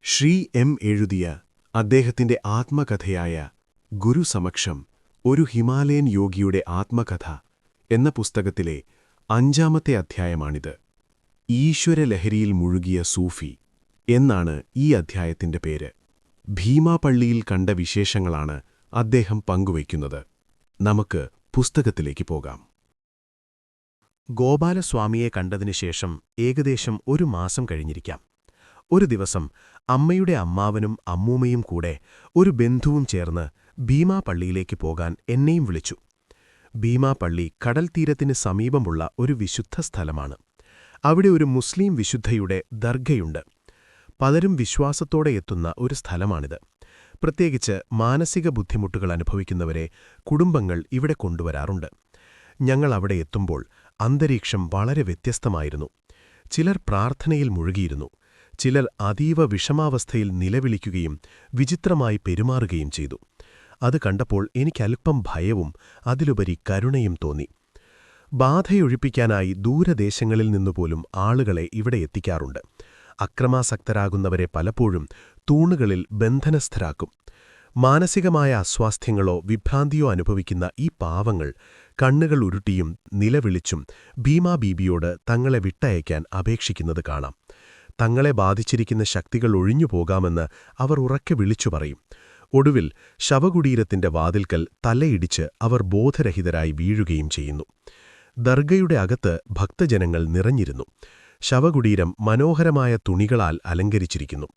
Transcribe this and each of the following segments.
Shri M എഴുതിയ അദ്ദേഹത്തിന്റെ ആത്മകഥയായ ഗുരുസമക്ഷം ഒരു ഹിമാലയൻ യോഗിയുടെ ആത്മകഥ എന്ന പുസ്തകത്തിലെ 5-ാമത്തെ അധ്യായമാണിത്. ഈശ്വരലഹരിയിൽ മുഴുകിയ സൂഫി എന്നാണ് ഈ അധ്യായത്തിന്റെ പേര്. ഭീമാപള്ളിയിൽ കണ്ട വിശേഷങ്ങളാണ് അദ്ദേഹം പങ്കുവയ്ക്കുന്നത്. നമുക്ക് പുസ്തകത്തിലേക്ക് പോകാം. ഗോപാലസ്വാമിയെ കണ്ടതിനുശേഷം ഏകദേശം 1 മാസം കഴിഞ്ഞിരിക്കാം. ഒരു ദിവസം അമ്മയുടെ അമ്മാവനും അമ്മൂമ്മയും കൂടെ ഒരു ബന്ധുവും ചേർന്ന് ഭീമാപള്ളിയിലേക്ക് പോകാൻ എന്നെയും വിളിച്ചു. ഭീമാപള്ളി കടൽത്തീരത്തിന് സമീപമുള്ള ഒരു വിശുദ്ധ സ്ഥലമാണ്. അവിടെ ഒരു മുസ്ലിം വിശുദ്ധയുടെ ദർഗയുണ്ട്. പലരും വിശ്വാസത്തോടെ എത്തുന്ന ഒരു സ്ഥലമാണിത്. പ്രത്യേകിച്ച് മാനസിക ബുദ്ധിമുട്ടുകൾ അനുഭവിക്കുന്നവരെ കുടുംബങ്ങൾ ഇവിടെ കൊണ്ടുവരാറുണ്ട്. ഞങ്ങൾ അവിടെ എത്തുമ്പോൾ അന്തരീക്ഷം വളരെ വ്യത്യസ്തമായിരുന്നു. ചിലർ പ്രാർത്ഥനയിൽ മുഴുകിയിരുന്നു. ചിലർ അതീവ വിഷമാവസ്ഥയിൽ നിലവിളിക്കുകയും വിചിത്രമായി പെരുമാറുകയും ചെയ്തു. അത് കണ്ടപ്പോൾ എനിക്കല്പം ഭയവും അതിലുപരി കരുണയും തോന്നി. ബാധയൊഴിപ്പിക്കാനായി ദൂരദേശങ്ങളിൽ നിന്നുപോലും ആളുകളെ ഇവിടെ എത്തിക്കാറുണ്ട്. അക്രമാസക്തരാകുന്നവരെ പലപ്പോഴും തൂണുകളിൽ ബന്ധനസ്ഥരാക്കും. മാനസികമായ അസ്വാസ്ഥ്യങ്ങളോ വിഭ്രാന്തിയോ അനുഭവിക്കുന്ന ഈ പാവങ്ങൾ കണ്ണുകൾ ഉരുട്ടിയും നിലവിളിച്ചും ഭീമാബീബിയോട് തങ്ങളെ വിട്ടയക്കാൻ അപേക്ഷിക്കുന്നത് കാണാം. തങ്ങളെ ബാധിച്ചിരിക്കുന്ന ശക്തികൾ ഒഴിഞ്ഞുപോകാമെന്ന് അവർ ഉറക്കെ വിളിച്ചു പറയും. ഒടുവിൽ ശവകുടീരത്തിന്റെ വാതിൽക്കൽ തലയിടിച്ച് അവർ ബോധരഹിതരായി വീഴുകയും ചെയ്യുന്നു. ദർഗയുടെ അകത്ത് ഭക്തജനങ്ങൾ നിറഞ്ഞിരുന്നു. ശവകുടീരം മനോഹരമായ തുണികളാൽ അലങ്കരിച്ചിരിക്കുന്നു.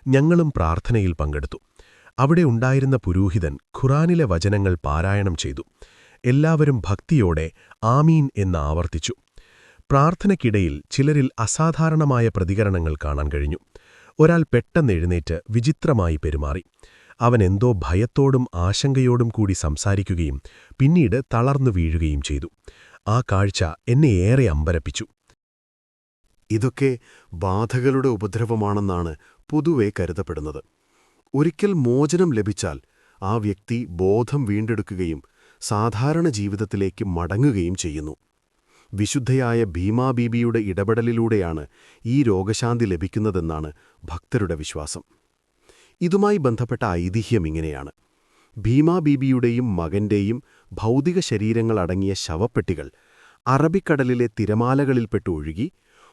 ഞങ്ങളും പ്രാർത്ഥനയിൽ പങ്കെടുത്തു. അവിടെ ഉണ്ടായിരുന്ന പുരോഹിതൻ ഖുറാനിലെ വചനങ്ങൾ പാരായണം ചെയ്തു. എല്ലാവരും ഭക്തിയോടെ ആമീൻ എന്ന് ആവർത്തിച്ചു. പ്രാർത്ഥനയ്ക്കിടയിൽ ചിലരിൽ അസാധാരണമായ പ്രതികരണങ്ങൾ കാണാൻ കഴിഞ്ഞു. ഒരാൾ പെട്ടെന്നെഴുന്നേറ്റ് വിചിത്രമായി പെരുമാറി. അവൻ എന്തോ ഭയത്തോടും ആശങ്കയോടും കൂടി സംസാരിക്കുകയും പിന്നീട് തളർന്നു വീഴുകയും ചെയ്തു. ആ കാഴ്ച എന്നെ ഏറെ അമ്പരപ്പിച്ചു. ഇതൊക്കെ ബാധകളുടെ ഉപദ്രവമാണെന്നാണ് പൊതുവെ കരുതപ്പെടുന്നത്. ഒരിക്കൽ മോചനം ലഭിച്ചാൽ ആ വ്യക്തി ബോധം വീണ്ടെടുക്കുകയും സാധാരണ ജീവിതത്തിലേക്ക് മടങ്ങുകയും ചെയ്യുന്നു. വിശുദ്ധയായ ഭീമാബീബിയുടെ ഇടപെടലിലൂടെയാണ് ഈ രോഗശാന്തി ലഭിക്കുന്നതെന്നാണ് ഭക്തരുടെ വിശ്വാസം. ഇതുമായി ബന്ധപ്പെട്ട ഐതിഹ്യം ഇങ്ങനെയാണ്. ഭീമാബീബിയുടെയും മകന്റെയും ഭൗതിക ശരീരങ്ങളടങ്ങിയ ശവപ്പെട്ടികൾ അറബിക്കടലിലെ തിരമാലകളിൽപ്പെട്ട് ഒഴുകി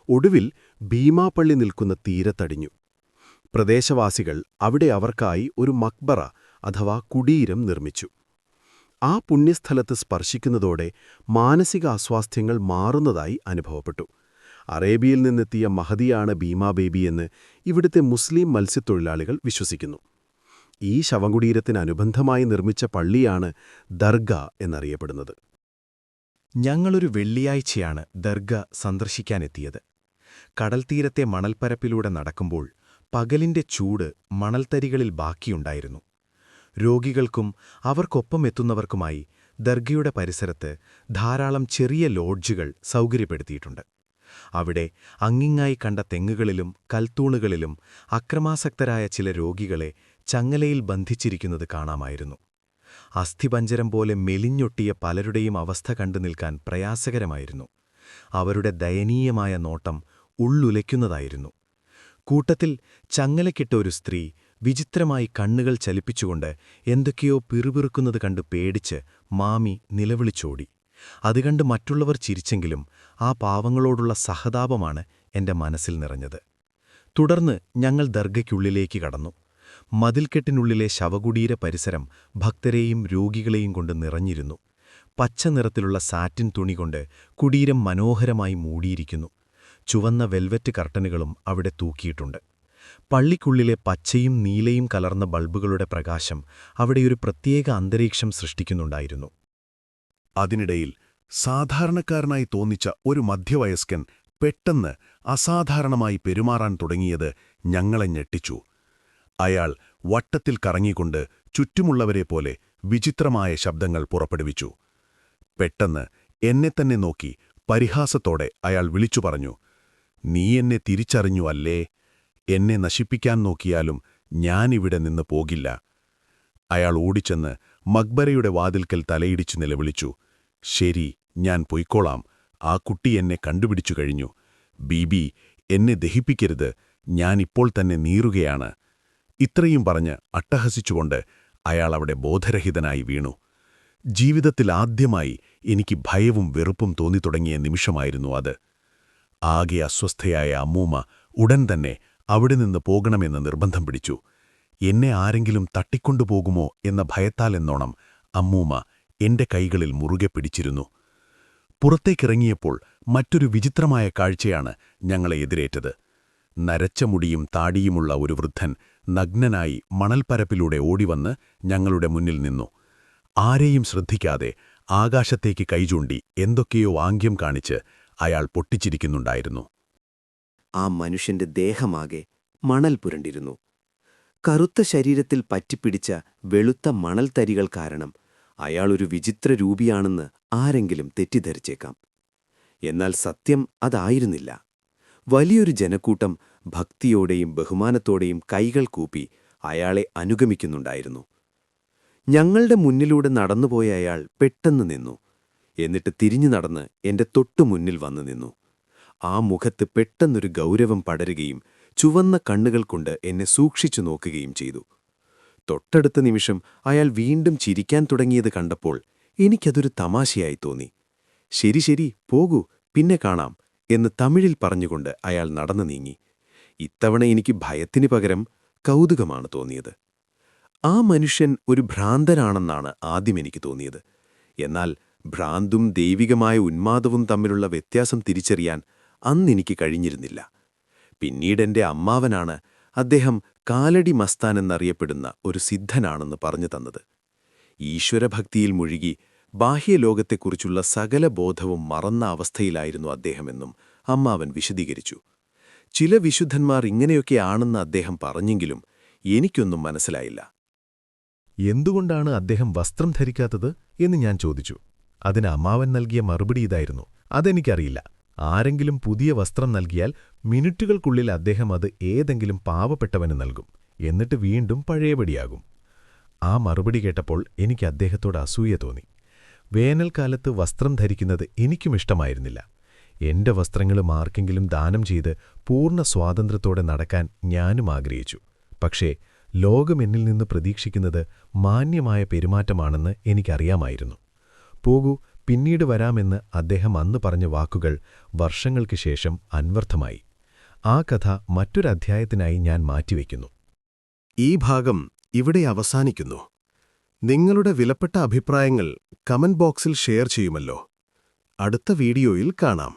ഒടുവിൽ ഭീമാപള്ളി നിൽക്കുന്ന തീരത്തടിഞ്ഞു. പ്രദേശവാസികൾ അവിടെ അവർക്കായി ഒരു മക്ബറ അഥവാ കുടീരം നിർമ്മിച്ചു. ആ പുണ്യസ്ഥലത്ത് സ്പർശിക്കുന്നതോടെ മാനസിക അസ്വാസ്ഥ്യങ്ങൾ മാറുന്നതായി അനുഭവപ്പെട്ടു. അറേബ്യയിൽ നിന്നെത്തിയ മഹദിയാണ് ഭീമാബേബിയെന്ന് ഇവിടുത്തെ മുസ്ലിം മത്സ്യത്തൊഴിലാളികൾ വിശ്വസിക്കുന്നു. ഈ ശവകുടീരത്തിനനുബന്ധമായി നിർമ്മിച്ച പള്ളിയാണ് ദർഗ എന്നറിയപ്പെടുന്നത്. ഞങ്ങളൊരു വെള്ളിയാഴ്ചയാണ് ദർഗ സന്ദർശിക്കാനെത്തിയത്. കടൽത്തീരത്തെ മണൽപ്പരപ്പിലൂടെ നടക്കുമ്പോൾ പകലിന്റെ ചൂട് മണൽത്തരികളിൽ ബാക്കിയുണ്ടായിരുന്നു. രോഗികൾക്കും അവർക്കൊപ്പം എത്തുന്നവർക്കുമായി ദർഗയുടെ പരിസരത്ത് ധാരാളം ചെറിയ ലോഡ്ജുകൾ സൗകര്യപ്പെടുത്തിയിട്ടുണ്ട്. അവിടെ അങ്ങിങ്ങായി കണ്ട തെങ്ങുകളിലും കൽത്തൂണുകളിലും അക്രമാസക്തരായ ചില രോഗികളെ ചങ്ങലയിൽ ബന്ധിച്ചിരിക്കുന്നത് കാണാമായിരുന്നു. അസ്ഥിപഞ്ജരം പോലെ മെലിഞ്ഞൊട്ടിയ പലരുടെയും അവസ്ഥ കണ്ടു നിൽക്കാൻ പ്രയാസകരമായിരുന്നു. അവരുടെ ദയനീയമായ നോട്ടം ഉള്ളുലയ്ക്കുന്നതായിരുന്നു. കൂട്ടത്തിൽ ചങ്ങലക്കിട്ട ഒരു സ്ത്രീ വിചിത്രമായി കണ്ണുകൾ ചലിപ്പിച്ചുകൊണ്ട് എന്തൊക്കെയോ പിറുപിറുക്കുന്നത് കണ്ടു പേടിച്ച് മാമി നിലവിളിച്ചോടി. അതുകണ്ട് മറ്റുള്ളവർ ചിരിച്ചെങ്കിലും ആ പാവങ്ങളോടുള്ള സഹതാപമാണ് എന്റെ മനസ്സിൽ നിറഞ്ഞത്. തുടർന്ന് ഞങ്ങൾ ദർഗയ്ക്കുള്ളിലേക്ക് കടന്നു. മതിൽക്കെട്ടിനുള്ളിലെ ശവകുടീര പരിസരം ഭക്തരെയും രോഗികളെയും കൊണ്ട് നിറഞ്ഞിരുന്നു. പച്ച നിറത്തിലുള്ള സാറ്റിൻ തുണികൊണ്ട് കുടീരം മനോഹരമായി മൂടിയിരിക്കുന്നു. ചുവന്ന വെൽവെറ്റ് കർട്ടനുകളും അവിടെ തൂക്കിയിട്ടുണ്ട്. പള്ളിക്കുള്ളിലെ പച്ചയും നീലയും കലർന്ന ബൾബുകളുടെ പ്രകാശം അവിടെയൊരു പ്രത്യേക അന്തരീക്ഷം സൃഷ്ടിക്കുന്നുണ്ടായിരുന്നു. അതിനിടയിൽ സാധാരണക്കാരനായി തോന്നിച്ച ഒരു മധ്യവയസ്കൻ പെട്ടെന്ന് അസാധാരണമായി പെരുമാറാൻ തുടങ്ങിയത് ഞങ്ങളെ ഞെട്ടിച്ചു. അയാൾ വട്ടത്തിൽ കറങ്ങിക്കൊണ്ട് ചുറ്റുമുള്ളവരെപ്പോലെ വിചിത്രമായ ശബ്ദങ്ങൾ പുറപ്പെടുവിച്ചു. പെട്ടെന്ന് എന്നെത്തന്നെ നോക്കി പരിഹാസത്തോടെ അയാൾ വിളിച്ചു പറഞ്ഞു, "നീ എന്നെ തിരിച്ചറിഞ്ഞു അല്ലേ? എന്നെ നശിപ്പിക്കാൻ നോക്കിയാലും ഞാനിവിടെ നിന്ന് പോകില്ല." അയാൾ ഓടിച്ചെന്ന് മക്ബരയുടെ വാതിൽക്കൽ തലയിടിച്ചു നിലവിളിച്ചു, "ശരി, ഞാൻ പൊയ്ക്കോളാം. ആ കുട്ടി എന്നെ കണ്ടുപിടിച്ചു കഴിഞ്ഞു. ബീബി, എന്നെ ദഹിപ്പിക്കരുത്. ഞാനിപ്പോൾ തന്നെ നീറുകയാണ്. ഇത്രയും പറഞ്ഞ് അട്ടഹസിച്ചുകൊണ്ട് അയാൾ അവിടെ ബോധരഹിതനായി വീണു. ജീവിതത്തിൽ ആദ്യമായി എനിക്ക് ഭയവും വെറുപ്പും തോന്നിത്തുടങ്ങിയ നിമിഷമായിരുന്നു അത്. ആകെ അസ്വസ്ഥയായ അമ്മൂമ്മ ഉടൻ തന്നെ അവിടെ നിന്ന് പോകണമെന്ന് നിർബന്ധം പിടിച്ചു. എന്നെ ആരെങ്കിലും തട്ടിക്കൊണ്ടുപോകുമോ എന്ന ഭയത്താലെന്നോണം അമ്മൂമ്മ എന്റെ കൈകളിൽ മുറുകെ പിടിച്ചിരുന്നു. പുറത്തേക്കിറങ്ങിയപ്പോൾ മറ്റൊരു വിചിത്രമായ കാഴ്ചയാണ് ഞങ്ങളെ എതിരേറ്റത്. നരച്ച മുടിയും താടിയുമുള്ള ഒരു വൃദ്ധൻ നഗ്നനായി മണൽപ്പരപ്പിലൂടെ ഓടിവന്ന് ഞങ്ങളുടെ മുന്നിൽ നിന്നു. ആരെയും ശ്രദ്ധിക്കാതെ ആകാശത്തേക്ക് കൈചൂണ്ടി എന്തൊക്കെയോ ആംഗ്യം കാണിച്ച് അയാൾ പൊട്ടിച്ചിരിക്കുന്നുണ്ടായിരുന്നു. ആ മനുഷ്യന്റെ ദേഹമാകെ മണൽ പുരണ്ടിരുന്നു. കറുത്ത ശരീരത്തിൽ പറ്റിപ്പിടിച്ച വെളുത്ത മണൽത്തരികൾ കാരണം അയാളൊരു വിചിത്ര രൂപിയാണെന്ന് ആരെങ്കിലും തെറ്റിദ്ധരിച്ചേക്കാം. എന്നാൽ സത്യം അതായിരുന്നില്ല. വലിയൊരു ജനക്കൂട്ടം ഭക്തിയോടെയും ബഹുമാനത്തോടെയും കൈകൾ കൂപ്പി അയാളെ അനുഗമിക്കുന്നുണ്ടായിരുന്നു. ഞങ്ങളുടെ മുന്നിലൂടെ നടന്നുപോയ അയാൾ പെട്ടെന്ന് നിന്നു. എന്നിട്ട് തിരിഞ്ഞു നടന്ന് എന്റെ തൊട്ടുമുന്നിൽ വന്നു നിന്നു. ആ മുഖത്ത് പെട്ടെന്നൊരു ഗൗരവം പടരുകയും ചുവന്ന കണ്ണുകൾ കൊണ്ട് എന്നെ സൂക്ഷിച്ചു നോക്കുകയും ചെയ്തു. തൊട്ടടുത്ത നിമിഷം അയാൾ വീണ്ടും ചിരിക്കാൻ തുടങ്ങിയത് കണ്ടപ്പോൾ എനിക്കതൊരു തമാശയായി തോന്നി. ശരി ശരി, പോകൂ, പിന്നെ കാണാം എന്ന് തമിഴിൽ പറഞ്ഞുകൊണ്ട് അയാൾ നടന്നു നീങ്ങി. ഇത്തവണ എനിക്ക് ഭയത്തിനു പകരം കൗതുകമാണ് തോന്നിയത്. ആ മനുഷ്യൻ ഒരു ഭ്രാന്തനാണെന്നാണ് ആദ്യം എനിക്ക് തോന്നിയത്. എന്നാൽ ഭ്രാന്തും ദൈവികമായ ഉന്മാദവും തമ്മിലുള്ള വ്യത്യാസം തിരിച്ചറിയാൻ അന്നെനിക്ക് കഴിഞ്ഞിരുന്നില്ല. പിന്നീടെന്റെ അമ്മാവനാണ് അദ്ദേഹം കാലടി മസ്താൻ എന്നറിയപ്പെടുന്ന ഒരു സിദ്ധനാണെന്ന് പറഞ്ഞു തന്നത്. ഈശ്വരഭക്തിയിൽ മുഴുകി ബാഹ്യലോകത്തെക്കുറിച്ചുള്ള സകല ബോധവും മറന്ന അവസ്ഥയിലായിരുന്നു അദ്ദേഹമെന്നും അമ്മാവൻ വിശദീകരിച്ചു. ചില വിശുദ്ധന്മാർ ഇങ്ങനെയൊക്കെയാണെന്ന് അദ്ദേഹം പറഞ്ഞെങ്കിലും എനിക്കൊന്നും മനസ്സിലായില്ല. എന്തുകൊണ്ടാണ് അദ്ദേഹം വസ്ത്രം ധരിക്കാത്തത് എന്ന് ഞാൻ ചോദിച്ചു. അതിന് അമ്മാവൻ നൽകിയ മറുപടി ഇതായിരുന്നു: അതെനിക്കറിയില്ല. ആരെങ്കിലും പുതിയ വസ്ത്രം നൽകിയാൽ മിനിറ്റുകൾക്കുള്ളിൽ അദ്ദേഹം അത് ഏതെങ്കിലും പാവപ്പെട്ടവന് നൽകും, എന്നിട്ട് വീണ്ടും പഴയപടിയാകും. ആ മറുപടി കേട്ടപ്പോൾ എനിക്ക് അദ്ദേഹത്തോട് അസൂയ തോന്നി. വേനൽക്കാലത്ത് വസ്ത്രം ധരിക്കുന്നത് എനിക്കും ഇഷ്ടമായിരുന്നില്ല. എന്റെ വസ്ത്രങ്ങളും ആർക്കെങ്കിലും ദാനം ചെയ്ത് പൂർണ്ണ സ്വാതന്ത്ര്യത്തോടെ നടക്കാൻ ഞാനും ആഗ്രഹിച്ചു. പക്ഷേ ലോകം എന്നിൽ നിന്ന് പ്രതീക്ഷിക്കുന്നത് മാന്യമായ പെരുമാറ്റമാണെന്ന് എനിക്കറിയാമായിരുന്നു. പോകൂ, പിന്നീട് വരാമെന്ന് അദ്ദേഹം അന്ന് പറഞ്ഞ വാക്കുകൾ വർഷങ്ങൾക്ക് ശേഷം അന്വർത്ഥമായി. ആ കഥ മറ്റൊരധ്യായത്തിനായി ഞാൻ മാറ്റിവെക്കുന്നു. ഈ ഭാഗം ഇവിടെ അവസാനിക്കുന്നു. നിങ്ങളുടെ വിലപ്പെട്ട അഭിപ്രായങ്ങൾ കമന്റ് ബോക്സിൽ ഷെയർ ചെയ്യുമല്ലോ. അടുത്ത വീഡിയോയിൽ കാണാം.